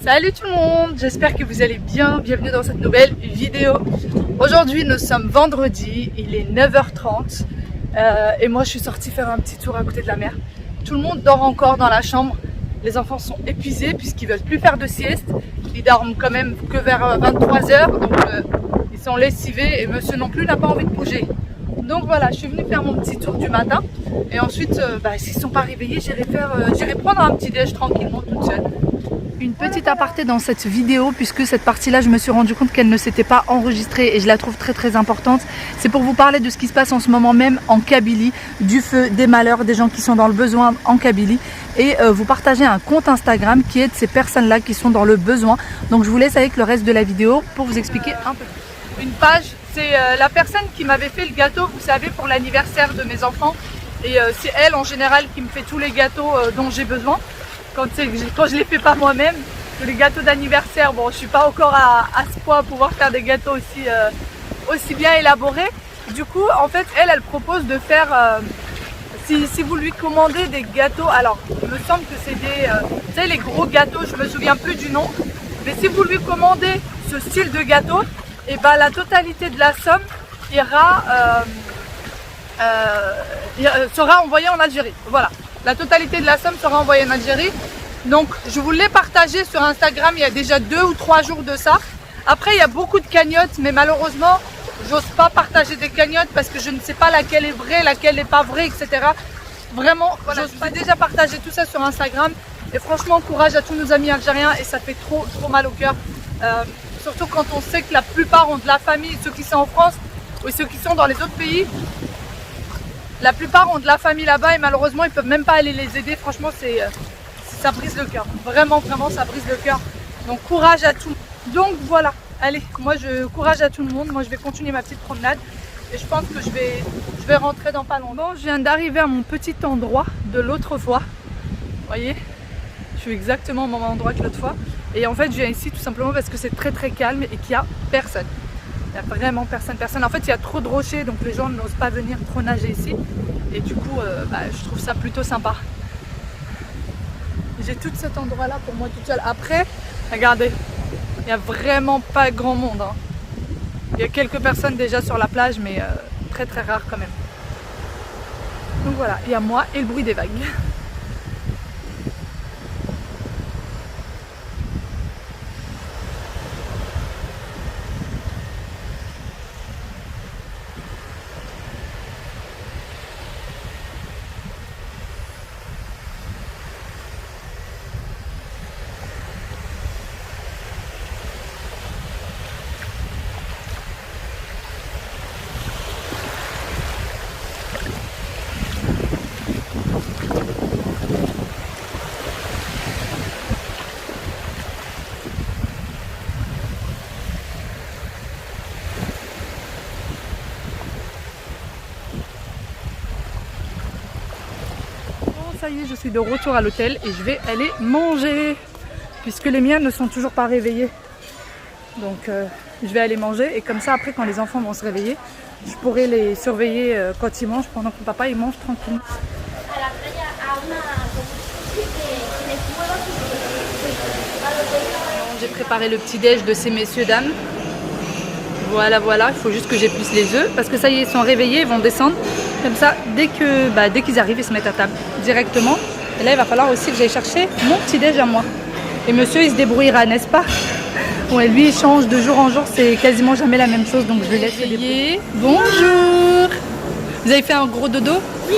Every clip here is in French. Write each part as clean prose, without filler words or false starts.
Salut tout le monde, j'espère que vous allez bien, bienvenue dans cette nouvelle vidéo. Aujourd'hui nous sommes vendredi, il est 9h30 et moi je suis sortie faire un petit tour à côté de la mer. Tout le monde dort encore dans la chambre, les enfants sont épuisés puisqu'ils veulent plus faire de sieste. Ils dorment quand même que vers 23h, donc ils sont lessivés et monsieur non plus n'a pas envie de bouger. Donc voilà, je suis venue faire mon petit tour du matin et ensuite s'ils ne sont pas réveillés, j'irai prendre un petit déj tranquillement toute seule. Une petite aparté dans cette vidéo, puisque cette partie-là, je me suis rendu compte qu'elle ne s'était pas enregistrée et je la trouve très importante. C'est pour vous parler de ce qui se passe en ce moment même en Kabylie, du feu, des malheurs, des gens qui sont dans le besoin en Kabylie. Et vous partagez un compte Instagram qui aide ces personnes-là qui sont dans le besoin. Donc je vous laisse avec le reste de la vidéo pour vous expliquer un peu. Une page, c'est la personne qui m'avait fait le gâteau, vous savez, pour l'anniversaire de mes enfants. Et c'est elle en général qui me fait tous les gâteaux dont j'ai besoin. Quand je les fais pas moi-même, les gâteaux d'anniversaire, bon, je suis pas encore à ce point à pouvoir faire des gâteaux aussi bien élaborés. Du coup, en fait, elle propose de faire, si vous lui commandez des gâteaux, alors il me semble que c'est des, vous savez, les gros gâteaux, je me souviens plus du nom, mais si vous lui commandez ce style de gâteau, et ben la totalité de la somme sera envoyée en Algérie. Voilà. La totalité de la somme sera envoyée en Algérie. Donc je vous l'ai partagé sur Instagram il y a déjà 2 ou 3 jours de ça. Après il y a beaucoup de cagnottes, mais malheureusement j'ose pas partager des cagnottes parce que je ne sais pas laquelle est vraie, laquelle n'est pas vraie, etc. Vraiment, voilà, j'ose pas déjà partager tout ça sur Instagram. Et franchement, courage à tous nos amis algériens et ça fait trop mal au cœur. Surtout quand on sait que la plupart ont de la famille, ceux qui sont en France ou ceux qui sont dans les autres pays. La plupart ont de la famille là-bas et malheureusement ils peuvent même pas aller les aider. Franchement ça brise le cœur. Vraiment ça brise le cœur. Donc courage à tout. Donc voilà, allez, courage à tout le monde. Moi je vais continuer ma petite promenade et je pense que je vais rentrer dans pas longtemps. Bon, je viens d'arriver à mon petit endroit de l'autre fois. Vous voyez, je suis exactement au même endroit que l'autre fois. Et en fait je viens ici tout simplement parce que c'est très calme et qu'il n'y a personne. Il n'y a vraiment personne. En fait, il y a trop de rochers, donc les gens n'osent pas venir trop nager ici. Et du coup, je trouve ça plutôt sympa. J'ai tout cet endroit-là pour moi toute seule. Après, regardez, il n'y a vraiment pas grand monde. Hein. Il y a quelques personnes déjà sur la plage, mais très rare quand même. Donc voilà, il y a moi et le bruit des vagues. Ça y est, je suis de retour à l'hôtel et je vais aller manger puisque les miens ne sont toujours pas réveillés. Donc je vais aller manger et comme ça après quand les enfants vont se réveiller, je pourrai les surveiller quand ils mangent pendant que papa il mange tranquille. J'ai préparé le petit déj de ces messieurs dames. Voilà, il faut juste que j'épluche les œufs parce que ça y est, ils sont réveillés, ils vont descendre. Comme ça, dès qu'ils arrivent, ils se mettent à table directement. Et là, il va falloir aussi que j'aille chercher mon petit déj à moi. Et monsieur, il se débrouillera, n'est-ce pas? Ouais, lui, il change de jour en jour, c'est quasiment jamais la même chose, donc je vais laisser débrouiller. Bonjour! Vous avez fait un gros dodo? Oui,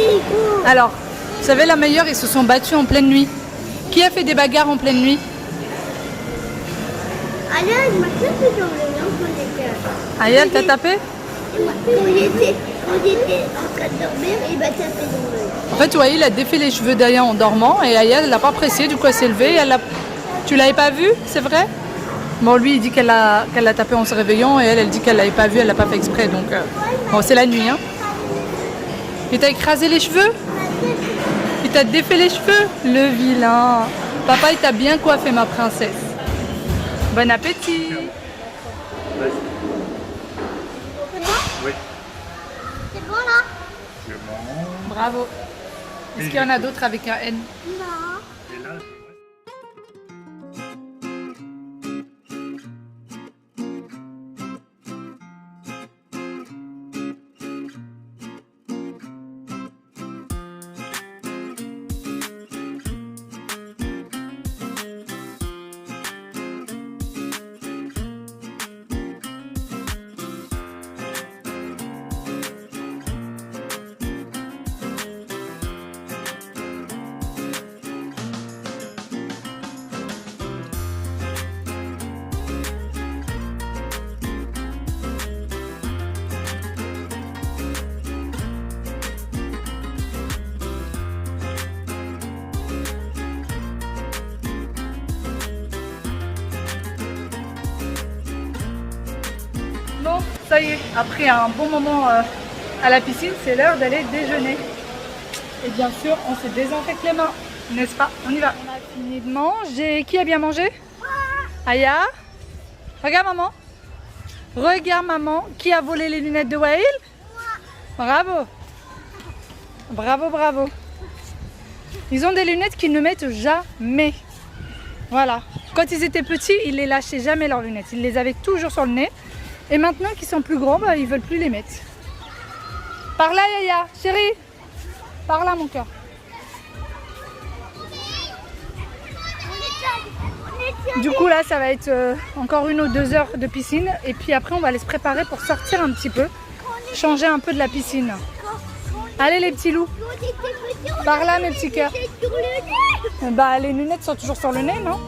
alors, vous savez, la meilleure, ils se sont battus en pleine nuit. Qui a fait des bagarres en pleine nuit? Allez, il m'a tapé dans le nom pour les gars. Ayal, t'as tapé? Quand j'étais en train de dormir, il m'a tapé dans l'œil. En fait, vous voyez, il a défait les cheveux d'Aya en dormant et Ayal, elle l'a pas apprécié, du coup, elle s'est levée. Tu l'avais pas vu, c'est vrai? Bon, lui, il dit qu'elle l'a tapé en se réveillant et elle dit qu'elle l'avait pas vu, elle l'a pas fait exprès. Donc, bon, c'est la nuit, hein. Il t'a écrasé les cheveux? Il t'a défait les cheveux? Le vilain. Papa, il t'a bien coiffé, ma princesse. Bon appétit. Oui. C'est bon là? C'est bon. Bravo. Est-ce qu'il y en a d'autres avec un N? Non. Et là, Ça y est, après un bon moment à la piscine, c'est l'heure d'aller déjeuner. Et bien sûr, on se désinfecte les mains, n'est-ce pas? On y va. On a fini de manger. Qui a bien mangé? Aya? Regarde maman. Regarde maman. Qui a volé les lunettes de Wael? Bravo. Bravo, bravo. Ils ont des lunettes qu'ils ne mettent jamais. Voilà. Quand ils étaient petits, ils les lâchaient jamais leurs lunettes. Ils les avaient toujours sur le nez. Et maintenant qu'ils sont plus grands, bah, ils veulent plus les mettre. Par là, Yaya, chérie. Par là, mon cœur. Du coup, là, ça va être encore 1 ou 2 heures de piscine. Et puis après, on va aller se préparer pour sortir un petit peu. Changer un peu de la piscine. Allez, les petits loups. Par là, mes petits cœurs. Bah, les lunettes sont toujours sur le nez, non?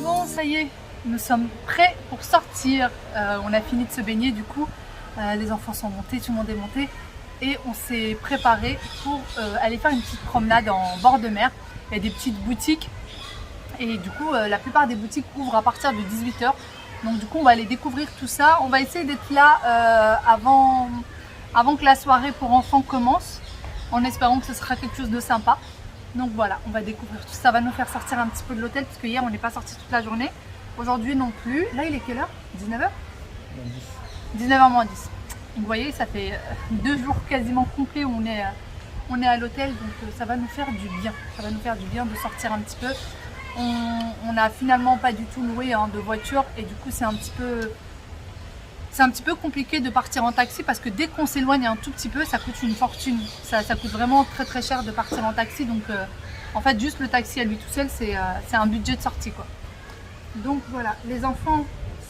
Bon, ça y est, nous sommes prêts pour sortir. On a fini de se baigner, du coup. Les enfants sont montés, tout le monde est monté. Et on s'est préparé pour aller faire une petite promenade en bord de mer. Il y a des petites boutiques. Et du coup, la plupart des boutiques ouvrent à partir de 18 h. Donc du coup, on va aller découvrir tout ça. On va essayer d'être là avant que la soirée pour enfants commence, en espérant que ce sera quelque chose de sympa. Donc voilà, on va découvrir tout ça. Ça va nous faire sortir un petit peu de l'hôtel, parce que hier, on n'est pas sorti toute la journée. Aujourd'hui non plus. Là, il est quelle heure? 19 h? 19 h moins 10. Donc vous voyez, ça fait 2 jours quasiment complets où on est à l'hôtel. Donc ça va nous faire du bien. Ça va nous faire du bien de sortir un petit peu. On n'a finalement pas du tout loué de voiture et du coup c'est un petit peu compliqué de partir en taxi, parce que dès qu'on s'éloigne un tout petit peu, ça coûte une fortune. Ça coûte vraiment très très cher de partir en taxi. Donc en fait, juste le taxi à lui tout seul, c'est un budget de sortie, quoi. Donc voilà, les enfants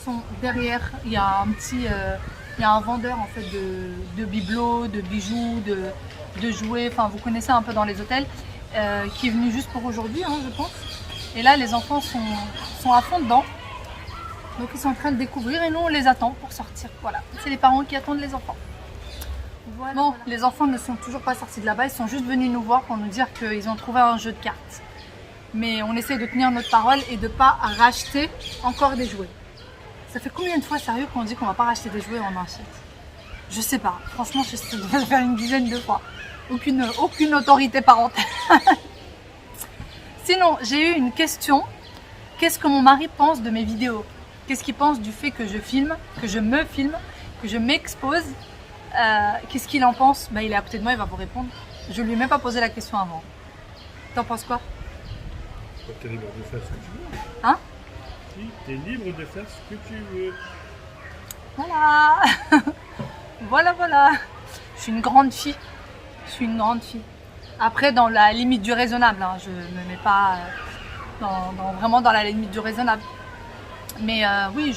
sont derrière. Il y a un vendeur en fait de bibelots, de bijoux, de jouets. Enfin, vous connaissez un peu dans les hôtels, qui est venu juste pour aujourd'hui, je pense. Et là, les enfants sont à fond dedans. Donc, ils sont en train de découvrir et nous, on les attend pour sortir. Voilà, c'est les parents qui attendent les enfants. Voilà, bon, voilà. Les enfants ne sont toujours pas sortis de là-bas. Ils sont juste venus nous voir pour nous dire qu'ils ont trouvé un jeu de cartes. Mais on essaie de tenir notre parole et de ne pas racheter encore des jouets. Ça fait combien de fois, sérieux, qu'on dit qu'on ne va pas racheter des jouets en achète? Je sais pas. Franchement, je sais, ça faire une dizaine de fois. Aucune autorité parentale. Sinon, j'ai eu une question. Qu'est-ce que mon mari pense de mes vidéos? Qu'est-ce qu'il pense du fait que je filme, que je me filme, que je m'expose? Qu'est-ce qu'il en pense? Bah, il est à côté de moi, il va vous répondre. Je lui ai même pas posé la question avant. T'en penses quoi? T'es libre de faire ce que tu veux. Hein? Si, t'es libre de faire ce que tu veux. Voilà. Voilà. Je suis une grande fille. Après, dans la limite du raisonnable, je ne me mets pas vraiment dans la limite du raisonnable. Mais oui,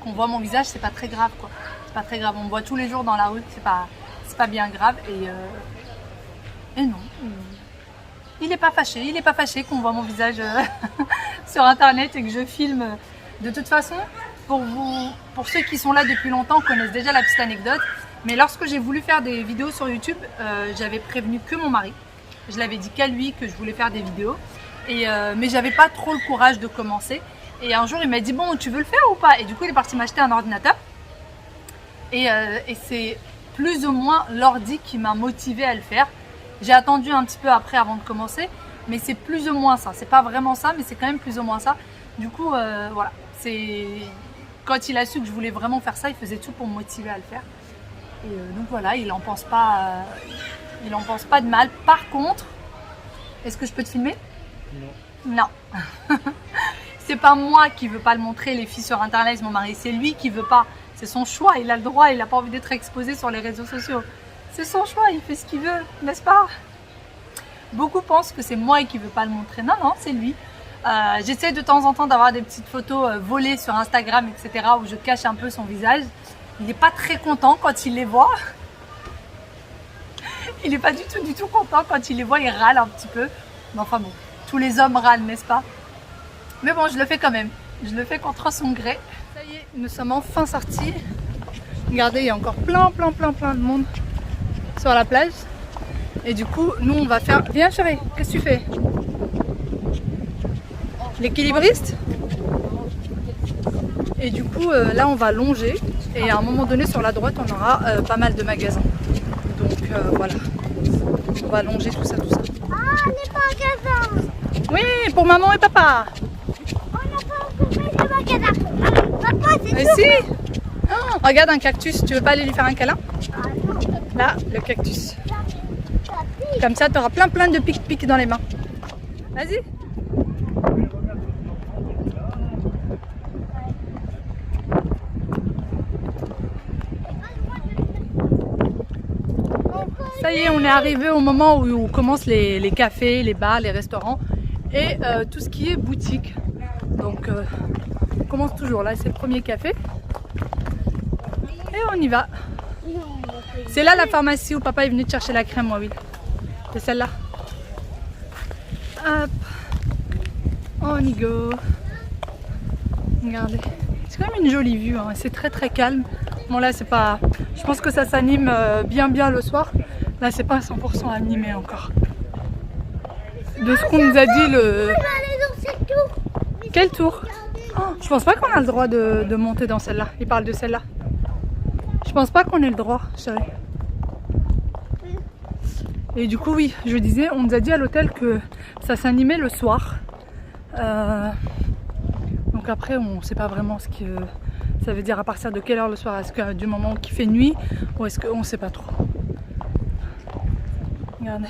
qu'on voit mon visage, c'est pas très grave, quoi. C'est pas très grave. On me voit tous les jours dans la rue, c'est pas bien grave. Et non, il n'est pas fâché qu'on voit mon visage sur internet et que je filme. De toute façon, pour ceux qui sont là depuis longtemps, connaissent déjà la petite anecdote. Mais lorsque j'ai voulu faire des vidéos sur YouTube, j'avais prévenu que mon mari. Je l'avais dit qu'à lui que je voulais faire des vidéos. Mais j'avais pas trop le courage de commencer. Et un jour, il m'a dit, bon, tu veux le faire ou pas? Et du coup, il est parti m'acheter un ordinateur. Et c'est plus ou moins l'ordi qui m'a motivée à le faire. J'ai attendu un petit peu après avant de commencer. Mais c'est plus ou moins ça. C'est pas vraiment ça, mais c'est quand même plus ou moins ça. Du coup, voilà. Quand il a su que je voulais vraiment faire ça, il faisait tout pour me motiver à le faire. Et donc voilà, il en pense pas de mal. Par contre, est-ce que je peux te filmer? Non. C'est pas moi qui veux pas le montrer, les filles sur internet, mon mari, c'est lui qui veut pas. C'est son choix, il a le droit, il n'a pas envie d'être exposé sur les réseaux sociaux. C'est son choix, il fait ce qu'il veut, n'est-ce pas? Beaucoup pensent que c'est moi qui veux pas le montrer. Non, c'est lui. J'essaie de temps en temps d'avoir des petites photos volées sur Instagram, etc. où je cache un peu son visage. Il n'est pas très content quand il les voit. Il n'est pas du tout content quand il les voit, il râle un petit peu. Mais enfin bon, tous les hommes râlent, n'est-ce pas? Mais bon, je le fais quand même. Je le fais contre son gré. Ça y est, nous sommes enfin sortis. Regardez, il y a encore plein de monde sur la plage. Et du coup, nous on va faire... Viens chérie, qu'est-ce que tu fais? L'équilibriste? Et du coup, là on va longer. Et à un moment donné, sur la droite, on aura pas mal de magasins. Donc voilà. On va longer tout ça, tout ça. Ah, les magasins. Oui, pour maman et papa. On n'a pas encore fait le magasin pour maman. Papa, c'est Mais tout. si. Oh, regarde un cactus, tu veux pas aller lui faire un câlin? Ah non, Là, le cactus. papy. Comme ça, tu auras plein de pic-pic dans les mains. Vas-y. Ça y est, on est arrivé au moment où commencent les cafés, les bars, les restaurants et tout ce qui est boutique. Donc, on commence toujours. Là, c'est le premier café. Et on y va. C'est là la pharmacie où papa est venu te chercher la crème, moi, oui. C'est celle-là. Hop. On y go. Regardez. C'est quand même une jolie vue, hein. C'est très calme. Bon là c'est pas... Je pense que ça s'anime bien le soir. Là c'est pas 100% animé encore. De ce qu'on nous a dit le... On va aller dans cette tour. Quel tour? Oh, je pense pas qu'on a le droit de monter dans celle-là. Il parle de celle-là. Je pense pas qu'on ait le droit, chérie. Et du coup oui, je disais, on nous a dit à l'hôtel que ça s'animait le soir. Donc après on sait pas vraiment ce que ça veut dire à partir de quelle heure le soir. Est-ce que du moment qu'il fait nuit ou est-ce qu'on sait pas trop. Regardez.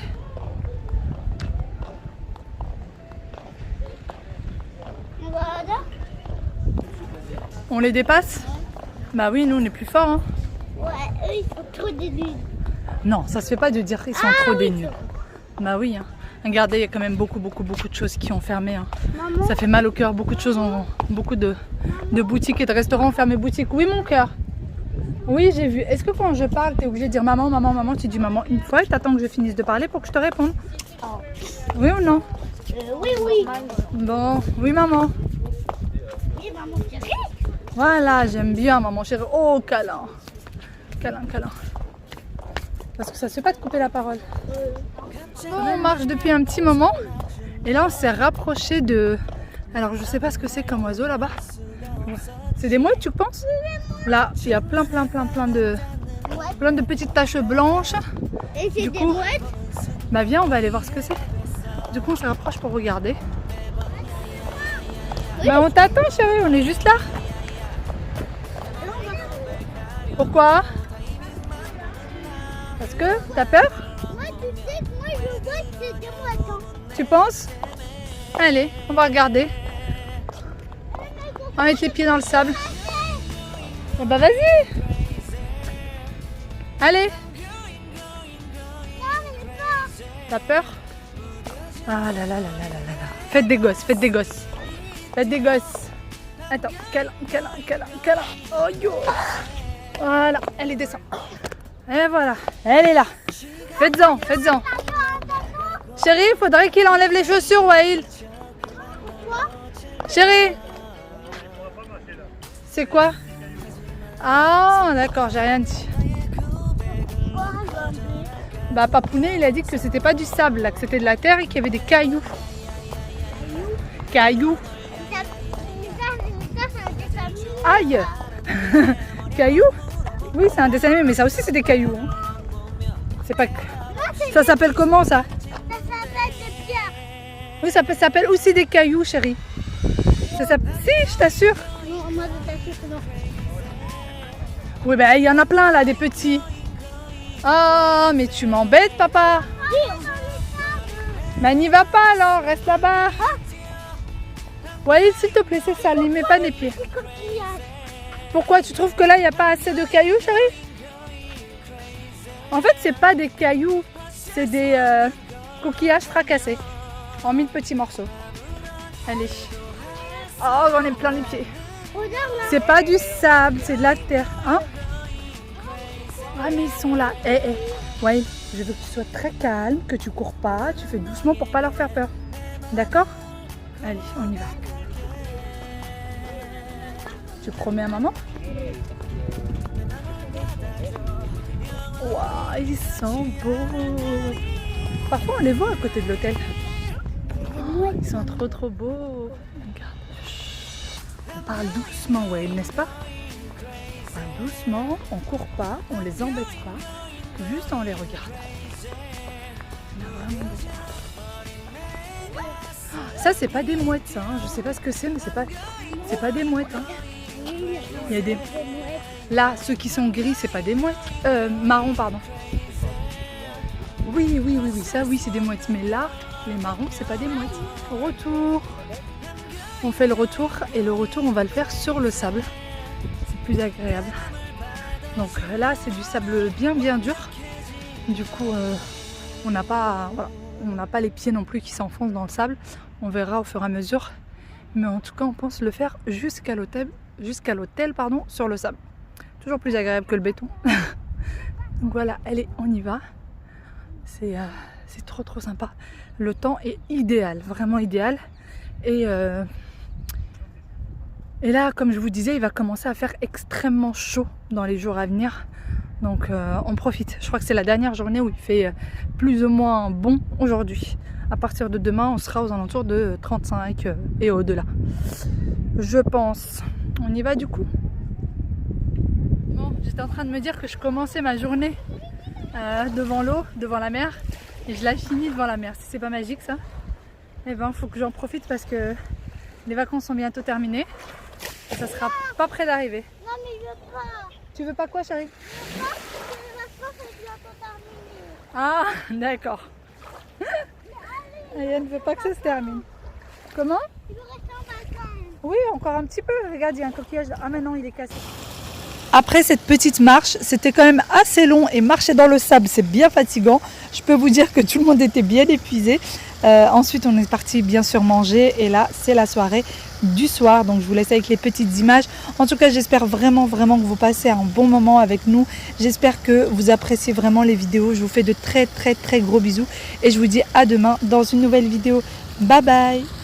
Voilà. On les dépasse? Bah oui, nous on est plus forts, hein. Ouais, eux ils sont trop dénus. Non, ça se fait pas de dire qu'ils sont trop dénus. Bah oui, hein. Regardez, il y a quand même beaucoup de choses qui ont fermé, hein. Maman, Ça fait mal au cœur, beaucoup de choses, beaucoup de boutiques et de restaurants ont fermé boutique. Oui mon cœur. Oui j'ai vu. Est-ce que quand je parle, tu es obligé de dire maman, maman, maman, tu dis maman une fois et t'attends que je finisse de parler pour que je te réponde? Oui ou non? oui, oui. Bon, oui maman. Et maman chérie. Voilà, j'aime bien maman chérie. Oh câlin. Câlin. Parce que ça se fait pas de couper la parole. On marche depuis un petit moment et là on s'est rapproché de... Alors je sais pas ce que c'est comme oiseau là-bas. C'est des mouettes tu penses? Là il y a plein de petites taches blanches. Et c'est Du des coup- mouettes. Bah viens on va aller voir ce que c'est. Du coup on se rapproche pour regarder. Bah on t'attend chérie, on est juste là. Pourquoi? Parce que t'as peur? Moi, tu sais que moi je vois que c'est des mouettes. Hein. Tu penses? Allez, on va regarder. On va mettre les pieds dans le sable. Oh bah vas-y. Allez. T'as peur? Ah là là. Faites des gosses. Attends, câlin. Oh yo. Voilà, allez descend. Et voilà, elle est là. Faites-en. Chérie, il faudrait qu'il enlève les chaussures, Waïl. Chérie. C'est quoi? Ah, d'accord, j'ai rien dit. Bah, Papounet, il a dit que c'était pas du sable, là, que c'était de la terre et qu'il y avait des cailloux. Cailloux. Ça, c'est un dessin animé. Aïe. Cailloux? Oui, c'est un dessin animé, mais ça aussi, c'est des cailloux. Hein. C'est pas... Ça s'appelle comment, ça? Ça s'appelle des pierres. Oui, ça s'appelle aussi des cailloux, chérie. Ça s'appelle... Si, je t'assure. Non, moi je t'assure que non. Oui, ben il y en a plein là, des petits. Ah, mais tu m'embêtes, papa. Oui, on va le Mais n'y va pas alors, reste là-bas. Walid, s'il te plaît, c'est ça, n'y mets pas les pieds. des coquillages. Pourquoi? Tu trouves que là, il n'y a pas assez de cailloux, chérie? En fait, c'est pas des cailloux, c'est des coquillages fracassés en 1000 petits morceaux. Allez. Oh, j'en ai plein les pieds. Regarde là. C'est pas du sable, c'est de la terre. Hein? Ah, mais ils sont là. Ouais, je veux que tu sois très calme, que tu cours pas, tu fais doucement pour pas leur faire peur. D'accord? Allez, on y va. Tu promets à maman? Waouh, ils sont beaux. Parfois on les voit à côté de l'hôtel. Ouais. Ils sont trop beaux. Regarde. On parle doucement, ouais, n'est-ce pas? On parle doucement, on court pas, on les embête pas, juste on les regarde. Il y en a vraiment beaucoup. Ça c'est pas des mouettes ça, hein. Je sais pas ce que c'est mais c'est pas des mouettes. Hein. Il y a des... Là, ceux qui sont gris c'est pas des mouettes. Marron pardon. Oui, ça oui c'est des mouettes. Mais là, les marrons c'est pas des mouettes. Retour. On fait le retour et le retour on va le faire sur le sable. C'est plus agréable. Donc là c'est du sable bien dur. Du coup on n'a pas les pieds non plus qui s'enfoncent dans le sable. On verra au fur et à mesure. Mais en tout cas on pense le faire jusqu'à l'hôtel sur le sable. Toujours plus agréable que le béton. Donc voilà, allez on y va. C'est trop sympa. Le temps est idéal, vraiment idéal. Et là, comme je vous disais, il va commencer à faire extrêmement chaud dans les jours à venir. Donc on profite. Je crois que c'est la dernière journée où il fait plus ou moins bon aujourd'hui. À partir de demain, on sera aux alentours de 35 et au-delà. Je pense. On y va du coup. Bon, j'étais en train de me dire que je commençais ma journée devant l'eau, devant la mer. Et je la finis devant la mer. Si c'est pas magique ça, eh ben faut que j'en profite parce que les vacances sont bientôt terminées. Et ça sera pas près d'arriver. Non, mais je veux pas. Tu veux pas quoi, chérie? Je veux pas parce que les vacances sont bientôt terminées. Ah, d'accord. Elle ne veut pas que ça se termine. Comment? Tu veux rester en vacances? Oui, encore un petit peu. Regarde, il y a un coquillage. Ah, mais non, il est cassé. Après cette petite marche, c'était quand même assez long et marcher dans le sable, c'est bien fatigant. Je peux vous dire que tout le monde était bien épuisé. Ensuite, on est parti bien sûr manger et là, c'est la soirée du soir. Donc, je vous laisse avec les petites images. En tout cas, j'espère vraiment que vous passez un bon moment avec nous. J'espère que vous appréciez vraiment les vidéos. Je vous fais de très gros bisous et je vous dis à demain dans une nouvelle vidéo. Bye bye!